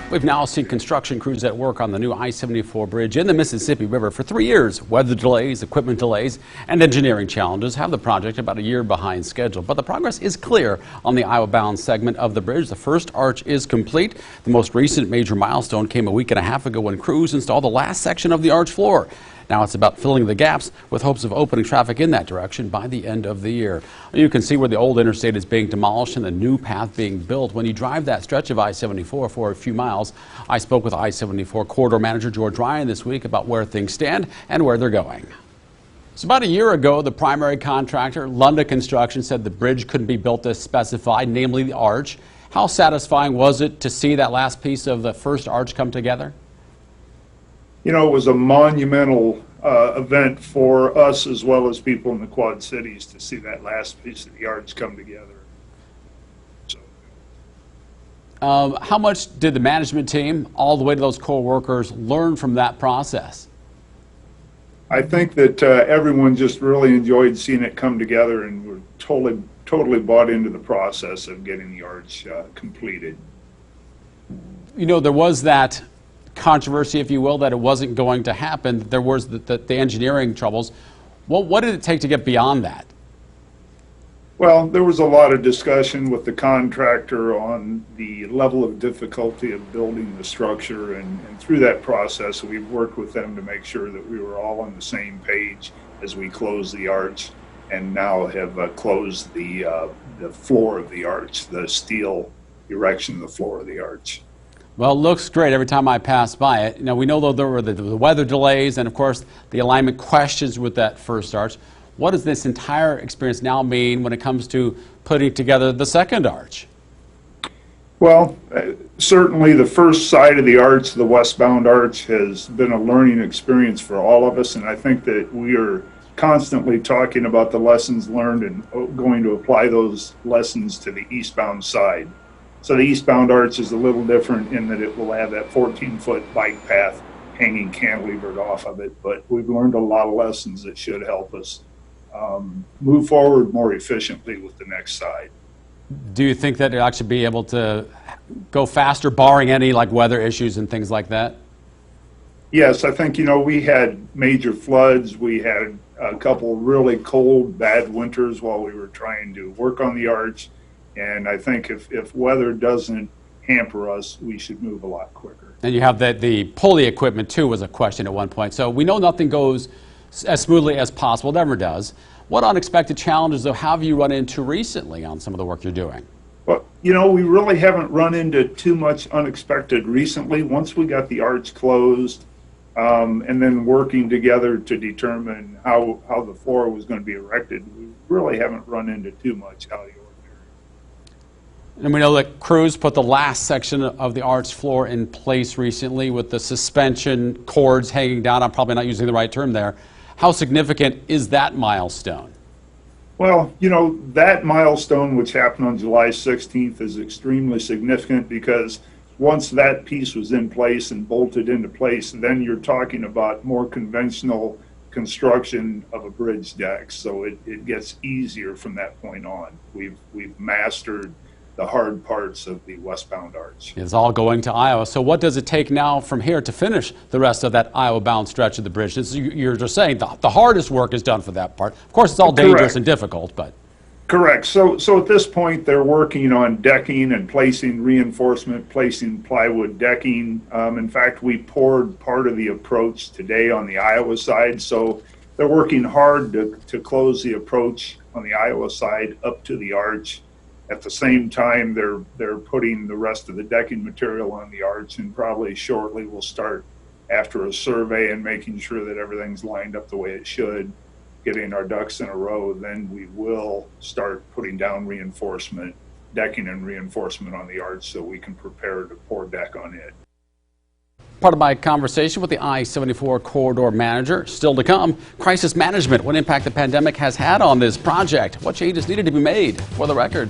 We've now seen construction crews at work on the new I-74 bridge in the Mississippi River for 3 years. Weather delays, equipment delays, and engineering challenges have the project about a year behind schedule. But the progress is clear on the Iowa-bound segment of the bridge. The first arch is complete. The most recent major milestone came a week and a half ago when crews installed the last section of the arch floor. Now it's about filling the gaps with hopes of opening traffic in that direction by the end of the year. You can see where the old interstate is being demolished and the new path being built. When you drive that stretch of I-74 for a few miles, I spoke with I-74 corridor manager George Ryan this week about where things stand and where they're going. So about a year ago, the primary contractor, Lunda Construction, said the bridge couldn't be built as specified, namely the arch. How satisfying was it to see that last piece of the first arch come together? You know, it was a monumental event for us as well as people in the Quad Cities to see that last piece of the arch come together. How much did the management team, all the way to those core workers, learn from that process? I think that everyone just really enjoyed seeing it come together and were totally bought into the process of getting the arch completed. You know, there was that controversy, if you will, that it wasn't going to happen. There was the engineering troubles. What did it take to get beyond that? Well, there was a lot of discussion with the contractor on the level of difficulty of building the structure, and through that process we've worked with them to make sure that we were all on the same page as we closed the arch, and now have closed the floor of the arch, the steel erection of the floor of the arch. Well, it looks great every time I pass by it. You know, we know though there were the weather delays and, of course, the alignment questions with that first arch. What does this entire experience now mean when it comes to putting together the second arch? Well, certainly the first side of the arch, the westbound arch, has been a learning experience for all of us, and I think that we are constantly talking about the lessons learned and going to apply those lessons to the eastbound side. So the eastbound arch is a little different in that it will have that 14-foot bike path hanging cantilevered off of it, but we've learned a lot of lessons that should help us move forward more efficiently with the next side. Do you think that it'll actually be able to go faster, barring any like weather issues and things like that? Yes, I think, you know, we had major floods. We had a couple really cold, bad winters while we were trying to work on the arch. And I think if weather doesn't hamper us, we should move a lot quicker. And you have the pulley equipment, too, was a question at one point. So we know nothing goes as smoothly as possible. It never does. What unexpected challenges, though, have you run into recently on some of the work you're doing? Well, you know, we really haven't run into too much unexpected recently. Once we got the arch closed and then working together to determine how the floor was going to be erected, we really haven't run into too much out of the ordinary. And we know that crews put the last section of the arch floor in place recently with the suspension cords hanging down. I'm probably not using the right term there. How significant is that milestone? Well, you know, that milestone, which happened on July 16th, is extremely significant because once that piece was in place and bolted into place, then you're talking about more conventional construction of a bridge deck. So it gets easier from that point on. We've mastered the hard parts of the westbound arch. It's all going to Iowa. So what does it take now from here to finish the rest of that Iowa-bound stretch of the bridge? You're just saying the hardest work is done for that part. Of course, it's all dangerous and difficult, but... Correct. So at this point, they're working on decking and placing reinforcement, placing plywood decking. In fact, we poured part of the approach today on the Iowa side. So they're working hard to close the approach on the Iowa side up to the arch. At the same time, they're putting the rest of the decking material on the arch, and probably shortly we'll start after a survey and making sure that everything's lined up the way it should, getting our ducks in a row. Then we will start putting down reinforcement, decking and reinforcement on the arch so we can prepare to pour deck on it. Part of my conversation with the I-74 corridor manager. Still to come, crisis management, what impact the pandemic has had on this project, what changes needed to be made. For the record.